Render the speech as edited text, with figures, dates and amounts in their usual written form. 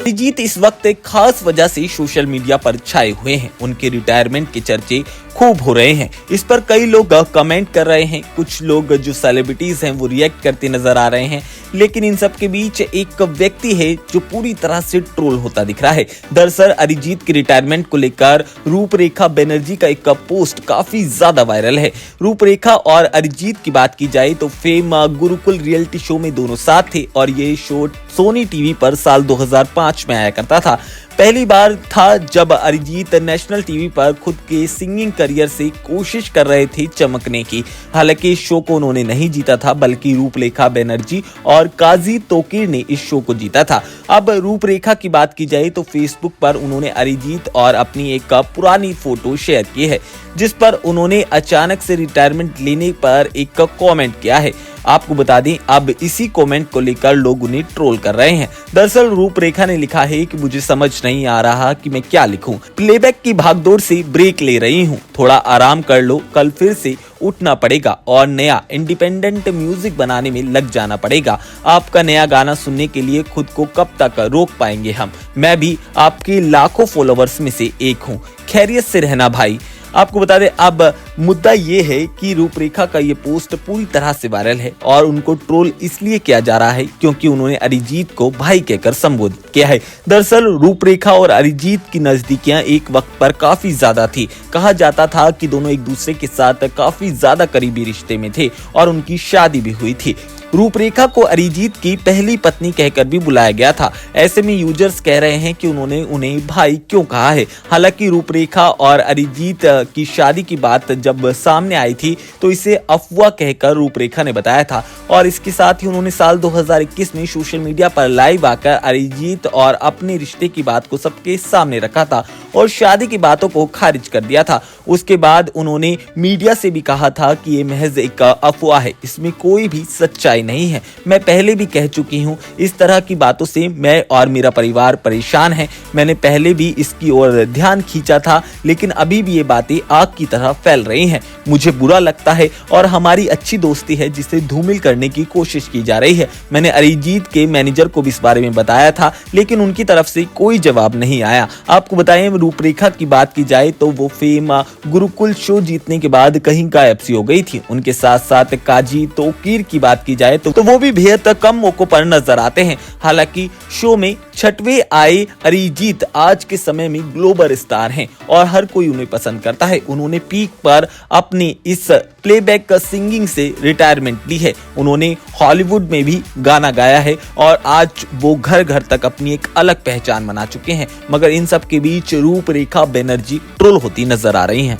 अरिजीत इस वक्त एक खास वजह से सोशल मीडिया पर छाए हुए हैं। उनके रिटायरमेंट के चर्चे खूब हो रहे हैं। इस पर कई लोग कमेंट कर रहे हैं, कुछ लोग जो सेलिब्रिटीज हैं वो रिएक्ट करते नजर आ रहे हैं। लेकिन इन सब के बीच एक व्यक्ति है जो पूरी तरह से ट्रोल होता दिख रहा है। दरअसल अरिजीत के रिटायरमेंट को लेकर रूपरेखा बनर्जी का एक पोस्ट काफी ज्यादा वायरल है। रूपरेखा और अरिजीत की बात की जाए तो फेम गुरुकुल रियलिटी शो में दोनों साथ थे और ये शो सोनी टीवी पर साल 2005 में आया करता था। पहली बार था जब अरिजीत नेशनल टीवी पर खुद के सिंगिंग करियर से कोशिश कर रहे थे चमकने की। हालांकि इस शो को उन्होंने नहीं जीता था, बल्कि रूपरेखा बनर्जी और काजी तोकीर ने इस शो को जीता था। अब रूपरेखा की बात की जाए तो फेसबुक पर उन्होंने अरिजीत और अपनी एक पुरानी फोटो शेयर की है, जिस पर उन्होंने अचानक से रिटायरमेंट लेने पर एक कमेंट किया है। आपको बता दें, अब इसी कमेंट को लेकर लोग उन्हें ट्रोल कर रहे हैं। दरअसल रूपरेखा ने लिखा है कि मुझे समझ नहीं आ रहा कि मैं क्या लिखूं। प्लेबैक की भागदौड़ से ब्रेक ले रही हूं, थोड़ा आराम कर लो, कल फिर से उठना पड़ेगा और नया इंडिपेंडेंट म्यूजिक बनाने में लग जाना पड़ेगा। आपका नया गाना सुनने के लिए खुद को कब तक रोक पाएंगे हम? मैं भी आपके लाखों फॉलोवर्स में से एक हूँ, खैरियत से रहना भाई। आपको बता दें, अब मुद्दा ये है कि रूपरेखा का ये पोस्ट पूरी तरह से वायरल है और उनको ट्रोल इसलिए किया जा रहा है क्योंकि उन्होंने अरिजीत को भाई कहकर संबोधित किया है। दरअसल रूपरेखा और अरिजीत की नजदीकियां एक वक्त पर काफी ज्यादा थी। कहा जाता था कि दोनों एक दूसरे के साथ काफी ज्यादा करीबी रिश्ते में थे और उनकी शादी भी हुई थी। रूपरेखा को अरिजीत की पहली पत्नी कहकर भी बुलाया गया था। ऐसे में यूजर्स कह रहे हैं कि उन्होंने उन्हें भाई क्यों कहा है। हालांकि रूपरेखा और अरिजीत की शादी की बात जब सामने आई थी तो इसे अफवाह कहकर रूपरेखा ने बताया था और इसके साथ ही उन्होंने साल 2021 में सोशल मीडिया पर लाइव आकर अरिजीत और अपने रिश्ते की बात को सबके सामने रखा था और शादी की बातों को खारिज कर दिया था। उसके बाद उन्होंने मीडिया से भी कहा था कि ये महज एक अफवाह है, इसमें कोई भी सच्चाई नहीं है। मैं पहले भी कह चुकी हूँ, इस तरह की बातों से मैं और मेरा परिवार परेशान है। मैंने पहले भी इसकी ओर ध्यान खींचा था, लेकिन अभी भी ये बातें आग की तरह फैल रही हैं। मुझे बुरा लगता है और हमारी अच्छी दोस्ती है जिसे धूमिल करने की कोशिश की जा रही है। मैंने अरिजीत के मैनेजर को भी इस बारे में बताया था, लेकिन उनकी तरफ से कोई जवाब नहीं आया। आपको बताएं, रूपरेखा की बात की जाए तो वो फेम गुरुकुल शो जीतने के बाद कहीं गायब सी हो गई थी। उनके साथ साथ काजी तोकीर की बात की जाए तो वो भी बेहद कम मौकों पर नजर आते हैं। हालांकि शो में छठवें आए अरिजीत आज के समय में ग्लोबल स्टार हैं और हर कोई उन्हें पसंद करता है। उन्होंने पीक पर अपनी इस प्लेबैक सिंगिंग से रिटायरमेंट ली है। उन्होंने हॉलीवुड में भी गाना गाया है और आज वो घर घर तक अपनी एक अलग पहचान बना चुके हैं। मगर इन सब के बीच रूपरेखा बनर्जी ट्रोल होती नजर आ रही हैं।